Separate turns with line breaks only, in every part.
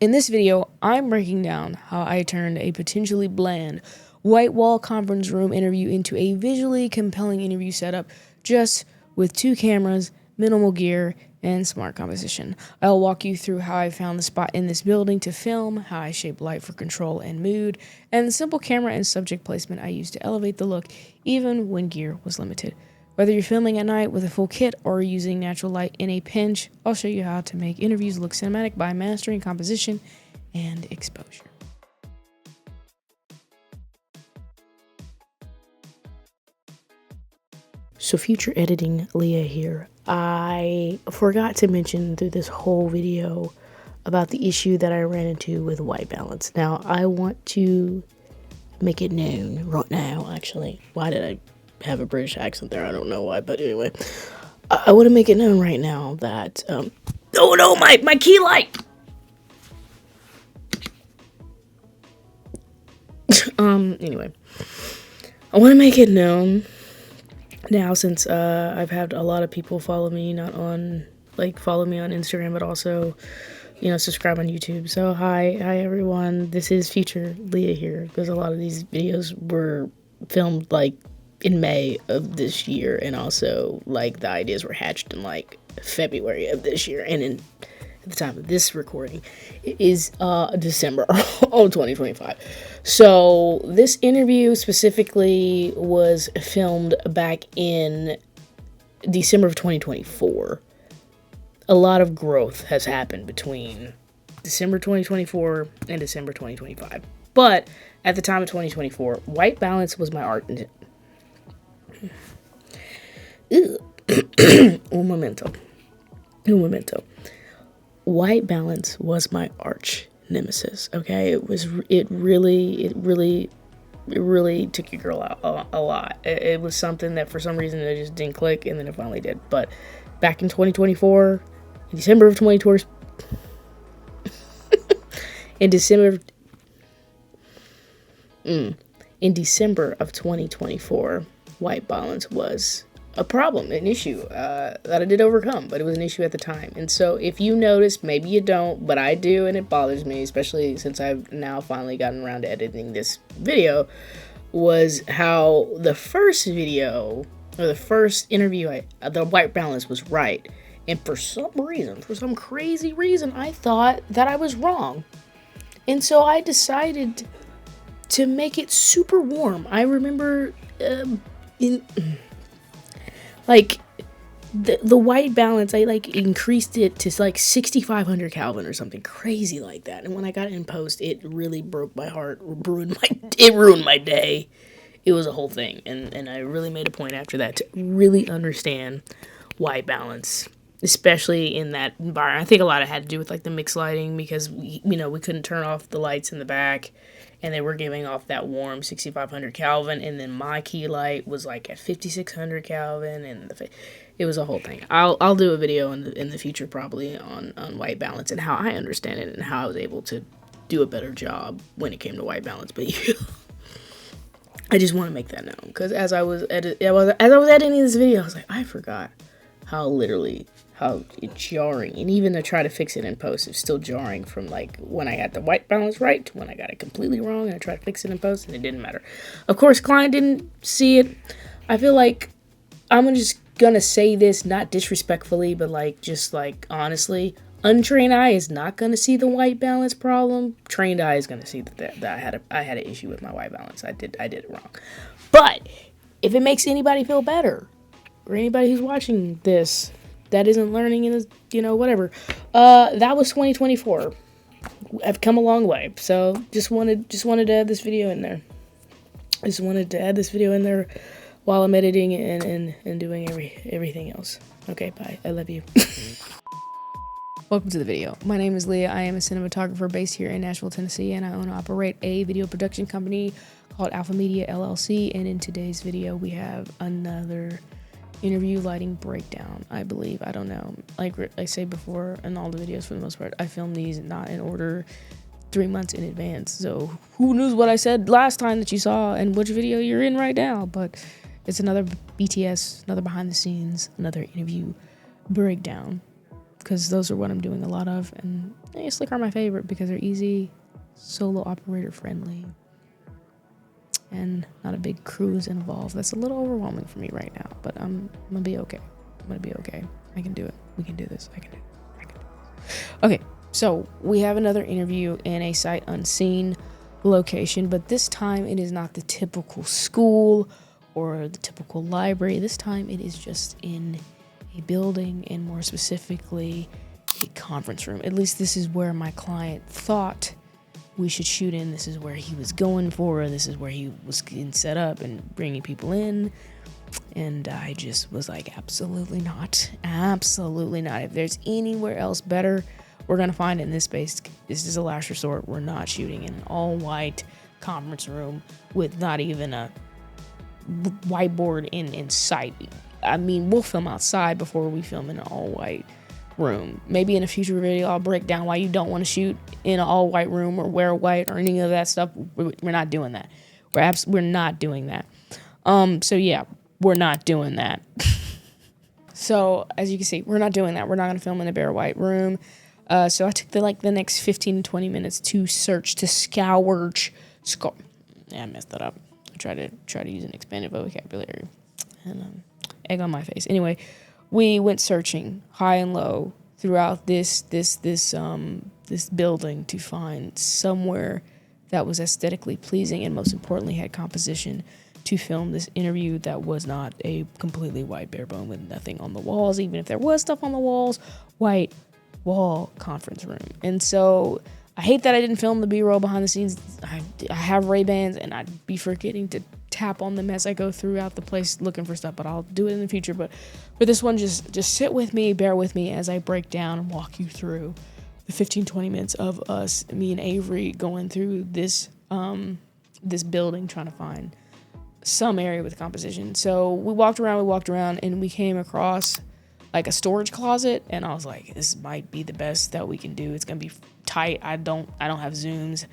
In this video, I'm breaking down how I turned a potentially bland white wall conference room interview into a visually compelling interview setup just with 2 cameras, minimal gear, and smart composition. I'll walk you through how I found the spot in this building to film, how I shaped light for control and mood, and the simple camera and subject placement I used to elevate the look even when gear was limited. Whether you're filming at night with a full kit or using natural light in a pinch, I'll show you how to make interviews look cinematic by mastering composition and exposure. So future editing Leah here. I forgot to mention through this whole video about the issue that I ran into with white balance. Now I want to make it known right now, actually. Why did I have a British accent there? I don't know why, but anyway. I want to make it known right now that, oh no, my key light! Anyway. I want to make it known now, since I've had a lot of people follow me, follow me on Instagram, but also, subscribe on YouTube. So hi everyone, this is future Leah here, because a lot of these videos were filmed in May of this year, and also the ideas were hatched in February of this year, and at the time of this recording, it is December of 2025. So this interview specifically was filmed back in December of 2024. A lot of growth has happened between December 2024 and December 2025. But at the time of 2024, white balance was my art. Un momento. White balance was my arch nemesis. Okay, it really took your girl out a lot. It was something that for some reason it just didn't click, and then it finally did. But back in 2024, in December of 2024, in December of 2024, white balance was a problem, an issue that I did overcome, but it was an issue at the time. And so if you notice, maybe you don't, but I do, and it bothers me, especially since I've now finally gotten around to editing this video, was how the first video, or the first interview, the white balance was right. And for some crazy reason, I thought that I was wrong. And so I decided to make it super warm. I remember the white balance, I increased it to 6,500 Kelvin or something crazy like that. And when I got it in post, it really broke my heart, it ruined my day. It was a whole thing. And I really made a point after that to really understand white balance, especially in that environment. I think a lot of it had to do with the mixed lighting, because we couldn't turn off the lights in the back, and they were giving off that warm 6,500 Kelvin, and then my key light was at 5,600 Kelvin, and it was a whole thing. I'll do a video in the future probably on white balance and how I understand it and how I was able to do a better job when it came to white balance. But I just want to make that known, because as I was editing this video, I was I forgot how jarring, and even to try to fix it in post, it's still jarring from when I had the white balance right to when I got it completely wrong and I tried to fix it in post, and it didn't matter. Of course, client didn't see it. I feel I'm just gonna say this not disrespectfully, but honestly, untrained eye is not gonna see the white balance problem. Trained eye is gonna see that I had an issue with my white balance. I did it wrong. But if it makes anybody feel better, or anybody who's watching this that isn't learning in this, whatever, that was 2024. I've come a long way. So just wanted to add this video in there. While I'm editing and doing everything else. Okay, bye. I love you. Welcome to the video. My name is Leah. I am a cinematographer based here in Nashville, Tennessee, and I own and operate a video production company called Alpha Media LLC. And in today's video, we have another interview lighting breakdown, I believe. I don't know. Like I say before in all the videos, for the most part, I film these not in order 3 months in advance. So who knows what I said last time that you saw and which video you're in right now. But it's another BTS, another behind the scenes, another interview breakdown because those are what I'm doing a lot of. And Slick are my favorite because they're easy, solo operator friendly, and not a big cruise involved. That's a little overwhelming for me right now, but I'm gonna be okay. I can do it. We can do this. I can do this. Okay, so we have another interview in a sight unseen location, but this time it is not the typical school or the typical library. This time it is just in a building, and more specifically a conference room. At least this is where my client thought we should shoot in. This is where he was going for. This is where he was getting set up and bringing people in. And I just was like, absolutely not. Absolutely not. If there's anywhere else better, we're going to find it in this space. This is a last resort. We're not shooting in an all-white conference room with not even a whiteboard in sight. I mean, we'll film outside before we film in an all-white room. Maybe in a future video, I'll break down why you don't want to shoot in an all-white room or wear white or any of that stuff. We're not doing that. We're not doing that. So yeah, we're not doing that. So as you can see, we're not doing that. We're not going to film in a bare white room. So I took the next 15 to 20 minutes to search, to scour. Yeah, I messed that up. I try to use an expanded vocabulary. And egg on my face. Anyway, we went searching high and low throughout this building to find somewhere that was aesthetically pleasing and most importantly had composition to film this interview that was not a completely white bare bone with nothing on the walls. Even if there was stuff on the walls, white wall conference room. And so I hate that I didn't film the B-roll behind the scenes. I have Ray-Bans and I'd be forgetting to tap on them as I go throughout the place looking for stuff, but I'll do it in the future. But for this one, just sit with me, bear with me as I break down and walk you through the 15-20 minutes of us, me and Avery, going through this building trying to find some area with composition. So we walked around and we came across like a storage closet, and I was like, this might be the best that we can do. It's gonna be tight. I don't have zooms.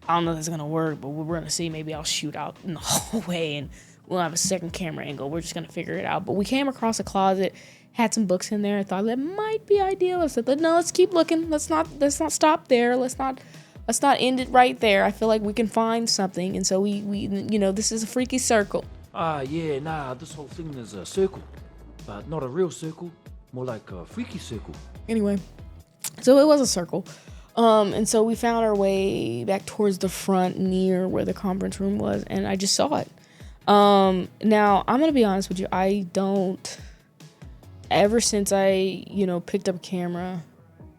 I don't know if it's gonna work, but we're gonna see. Maybe I'll shoot out in the hallway and we'll have a second camera angle. We're just gonna figure it out. But we came across a closet, had some books in there. I thought that might be ideal. I said, no, let's keep looking. Let's not stop there. Let's not end it right there. I feel like we can find something. And so we this is a freaky circle.
This whole thing is a circle, but not a real circle, more like a freaky circle.
Anyway, so it was a circle. And so we found our way back towards the front near where the conference room was, and I just saw it. Now, I'm going to be honest with you. Ever since I, picked up a camera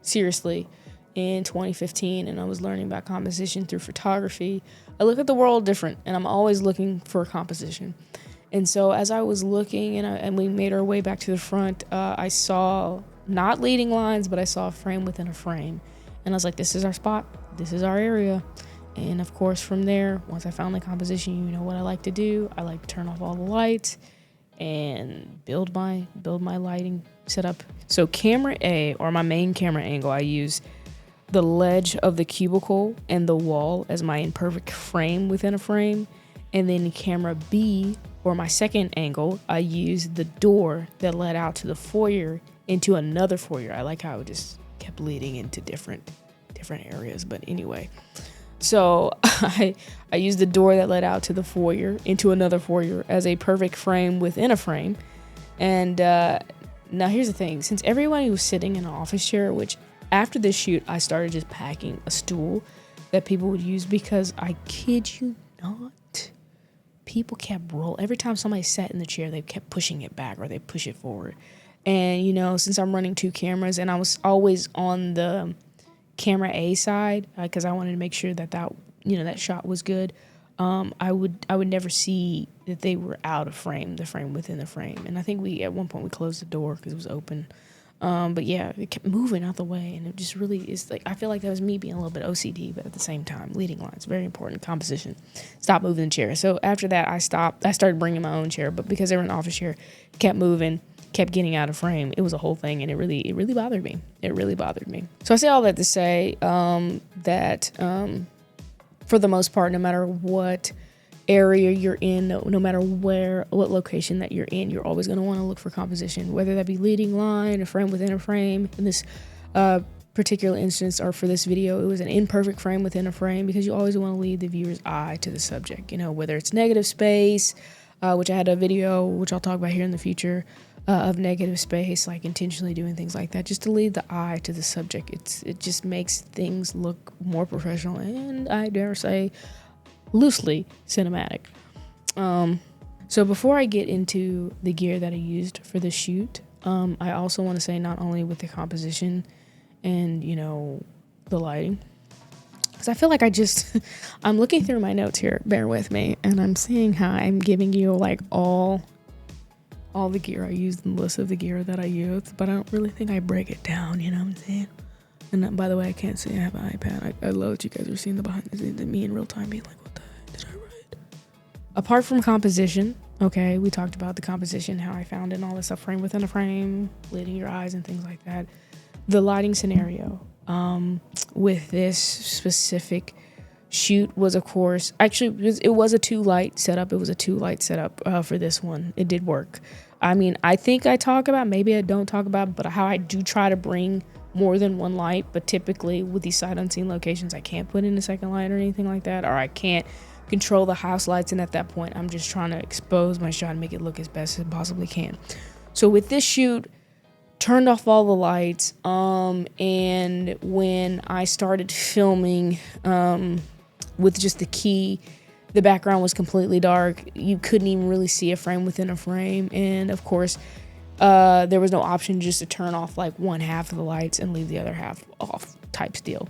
seriously in 2015 and I was learning about composition through photography, I look at the world different, and I'm always looking for composition. And so as I was looking and we made our way back to the front, I saw not leading lines, but I saw a frame within a frame. And I was like, this is our spot. This is our area. And of course, from there, once I found the composition, you know what I like to do. I like to turn off all the lights and build my lighting setup. So camera A, or my main camera angle, I use the ledge of the cubicle and the wall as my imperfect frame within a frame. And then camera B, or my second angle, I use the door that led out to the foyer into another foyer. I like how it just kept leading into different areas. But anyway, so I used the door that led out to the foyer into another foyer as a perfect frame within a frame. And now here's the thing. Since everybody was sitting in an office chair, which after this shoot, I started just packing a stool that people would use, because I kid you not, people kept rolling. Every time somebody sat in the chair, they kept pushing it back or they push it forward. And, since I'm running two cameras and I was always on the camera A side, because I wanted to make sure that shot was good, I would never see that they were out of frame, the frame within the frame. And I think at one point we closed the door because it was open. But yeah, it kept moving out the way, and it just really is like, I feel like that was me being a little bit OCD, but at the same time, leading lines, very important, composition. Stop moving the chair. So after that, I stopped. I started bringing my own chair, but because they were in the office chair, it kept moving, kept getting out of frame. It was a whole thing, and it really bothered me. It really bothered me. So I say all that to say that for the most part, no matter what area you're in, no matter what location that you're in, you're always going to want to look for composition, whether that be leading line, a frame within a frame. In this particular instance, or for this video, it was an imperfect frame within a frame, because you always want to lead the viewer's eye to the subject, whether it's negative space, which I had a video, which I'll talk about here in the future, of negative space, like intentionally doing things like that, just to lead the eye to the subject. It just makes things look more professional, and I dare say loosely cinematic. So before I get into the gear that I used for the shoot, I also want to say, not only with the composition and the lighting, because I feel like I'm looking through my notes here, bear with me, and I'm seeing how I'm giving you like all the gear I used and the list of the gear that I used, but I don't really think I break it down, you know what I'm saying? And by the way, I can't see, I have an iPad. I love that you guys are seeing the behind the scenes and me in real time being like, what the heck did I write? Apart from composition, okay, we talked about the composition, how I found it and all this stuff, frame within a frame, leading your eyes and things like that. The lighting scenario with this specific shoot was, of course, actually it was a 2-light setup. It was a 2-light setup for this one. It did work. I mean, I think I talk about, maybe I don't talk about, but how I do try to bring more than one light, but typically with these sight unseen locations, I can't put in a second light or anything like that, or I can't control the house lights, and at that point I'm just trying to expose my shot and make it look as best as I possibly can. So with this shoot, turned off all the lights, and when I started filming with just the background was completely dark. You couldn't even really see a frame within a frame, and of course there was no option just to turn off like one half of the lights and leave the other half off type deal.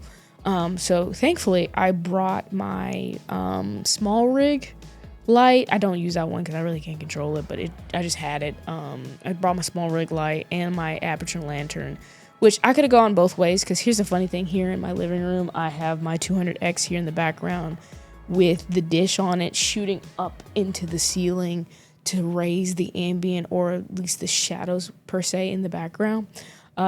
So thankfully I brought my small rig light. I don't use that one because I really can't control it, but I just had it. I brought my small rig light and my aperture lantern, which I could have gone both ways, because here's the funny thing. Here in my living room, I have my 200X here in the background with the dish on it shooting up into the ceiling to raise the ambient, or at least the shadows per se, in the background.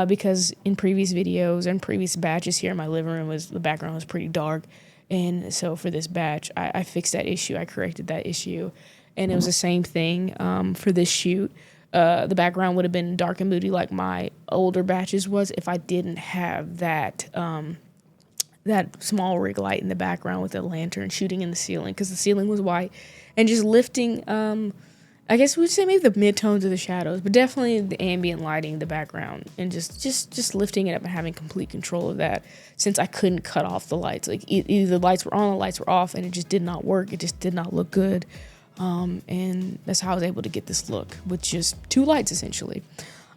Because in previous videos and previous batches here in my living room, the background was pretty dark. And so for this batch, I fixed that issue. I corrected that issue. And it was the same thing for this shoot. The background would have been dark and moody like my older batches was, if I didn't have that small rig light in the background with a lantern shooting in the ceiling, because the ceiling was white, and just lifting, I guess we'd say maybe the mid-tones of the shadows, but definitely the ambient lighting in the background, and just lifting it up and having complete control of that, since I couldn't cut off the lights. Like either the lights were on or the lights were off, and it just did not work. It just did not look good. And that's how I was able to get this look with just 2 lights essentially.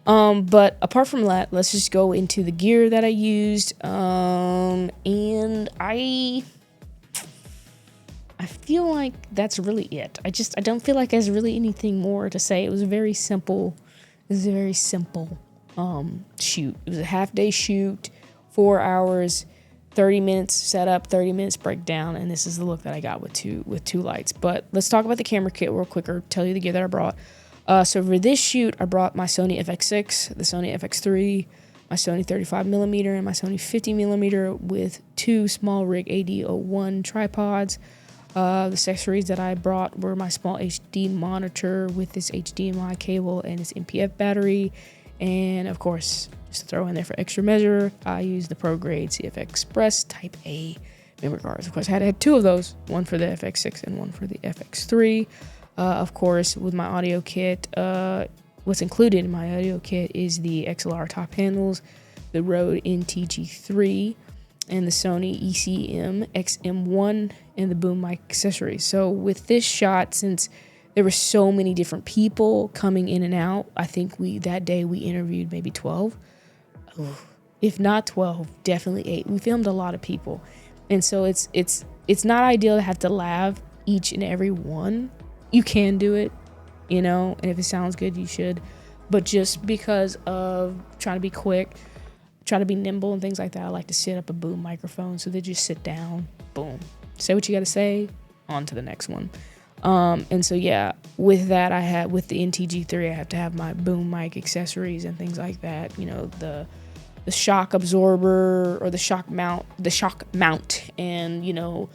But apart from that, let's just go into the gear that I used. And I feel like that's really it. I don't feel like there's really anything more to say. It was a very simple shoot. It was a half-day shoot, 4 hours, 30 minutes setup, 30 minutes breakdown, and this is the look that I got with two lights. But let's talk about the camera kit real quick, or tell you the gear that I brought. So for this shoot, I brought my Sony FX6, the Sony FX3, my Sony 35mm, and my Sony 50mm with 2 small rig AD01 tripods. The accessories that I brought were my small HD monitor with this HDMI cable and its MPF battery. And of course, just to throw in there for extra measure, I used the ProGrade CF Express Type A memory cards. Of course, I had 2 of those, one for the FX6 and one for the FX3. Of course, with my audio kit, what's included in my audio kit is the XLR top handles, the Rode NTG3, and the Sony ECM XM1, and the boom mic accessories. So with this shot, since there were so many different people coming in and out, I think that day we interviewed maybe 12. If not 12, definitely 8. We filmed a lot of people. And so it's not ideal to have to lav each and every one. You can do it, and if it sounds good, you should. But just because of trying to be quick, try to be nimble and things like that, I like to set up a boom microphone, so they just sit down, boom, say what you got to say, on to the next one. And so yeah, with that, with the NTG3, I have to have my boom mic accessories and things like that. The shock absorber, or the shock mount, and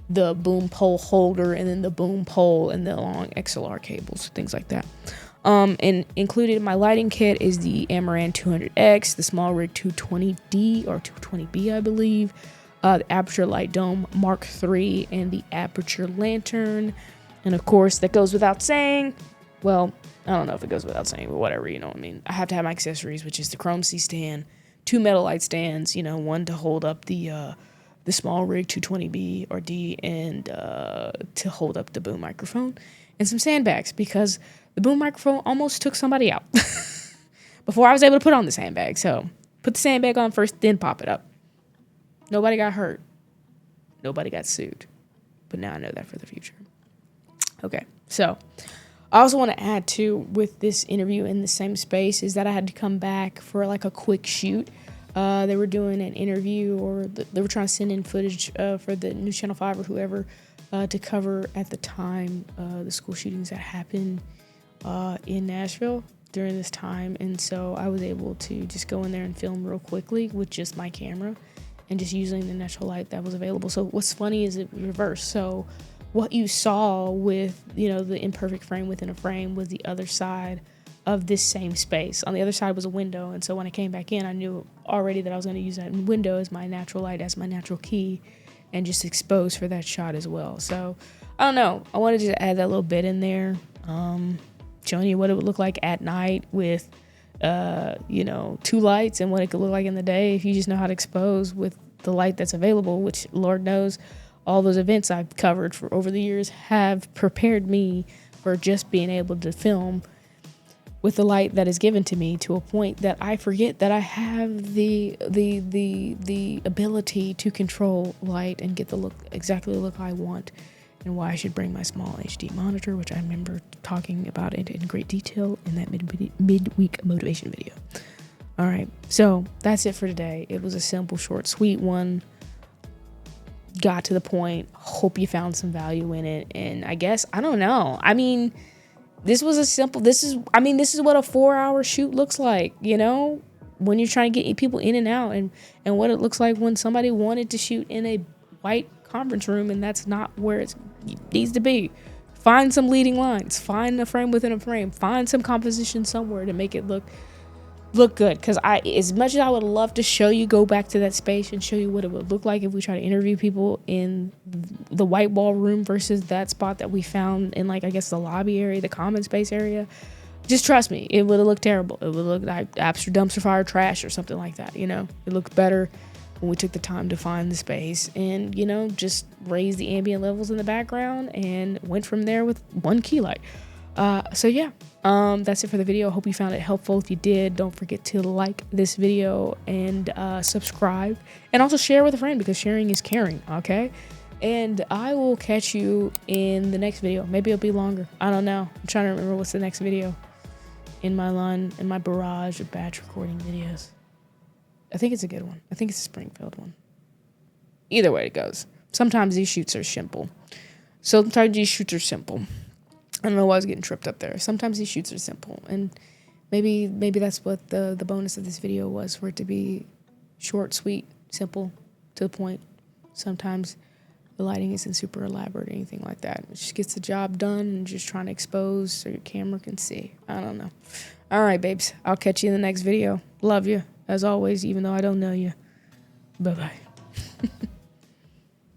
the boom pole holder, and then the boom pole and the long XLR cables, things like that. And included in my lighting kit is the Amaran 200X, the SmallRig 220D or 220B, I believe, the Aputure Light Dome Mark III, and the Aputure Lantern. And of course, that goes without saying. Well, I don't know if it goes without saying, but whatever, you know what I mean. I have to have my accessories, which is the Chrome C stand, 2 metal light stands, you know, one to hold up the SmallRig 220B or D, and to hold up the boom microphone, and some sandbags, because the boom microphone almost took somebody out before I was able to put on the sandbag. So put the sandbag on first, then pop it up. Nobody got hurt. Nobody got sued. But now I know that for the future. Okay, so I also want to add too, with this interview in the same space, is that I had to come back for like a quick shoot. They were doing an interview, or they were trying to send in footage for the News Channel 5 or whoever to cover at the time the school shootings that happened in Nashville during this time. And so I was able to just go in there and film real quickly with just my camera and just using the natural light that was available. So what's funny is it reversed. So what you saw with, you know, the imperfect frame within a frame was the other side of this same space. On the other side was a window, and so when I came back in, I knew already that I was going to use that window as my natural light, as my natural key, and just expose for that shot as well. So I don't know, I wanted to add that little bit in there, showing you what it would look like at night with you know, 2 lights, and what it could look like in the day if you just know how to expose with the light that's available, which Lord knows all those events I've covered for over the years have prepared me for just being able to film with the light that is given to me, to a point that I forget that I have the ability to control light and get the look, exactly the look I want, and why I should bring my small HD monitor, which I remember talking about it in great detail in that midweek motivation video. All right, so that's it for today. It was a simple, short, sweet one. Got to the point. Hope you found some value in it. And I guess, I don't know. I mean, this was a simple, this is what a 4-hour shoot looks like, you know, when you're trying to get people in and out, and what it looks like when somebody wanted to shoot in a white conference room and that's not where it needs to be. Find some leading lines, find a frame within a frame, find some composition somewhere to make it look good. Because as much as I would love to show you, go back to that space and show you what it would look like if we try to interview people in the white wall room versus that spot that we found in, like, I guess the lobby area, the common space area, just trust me, it would have looked terrible. It would look like Abster dumpster fire trash or something like that, you know. It looked better when we took the time to find the space and, you know, just raise the ambient levels in the background and went from there with one key light. So yeah, that's it for the video. I hope you found it helpful. If you did, don't forget to like this video and subscribe, and also share with a friend, because sharing is caring, okay? And I will catch you in the next video. Maybe it'll be longer. I don't know. I'm trying to remember what's the next video in my barrage of batch recording videos. I think it's a good one. I think it's a Springfield one. Either way it goes. Sometimes these shoots are simple. Sometimes these shoots are simple. I don't know why I was getting tripped up there. Sometimes these shoots are simple, and maybe that's what the bonus of this video was, for it to be short, sweet, simple, to the point. Sometimes the lighting isn't super elaborate or anything like that. It just gets the job done and just trying to expose so your camera can see. I don't know. All right, babes. I'll catch you in the next video. Love you, as always, even though I don't know you. Bye-bye.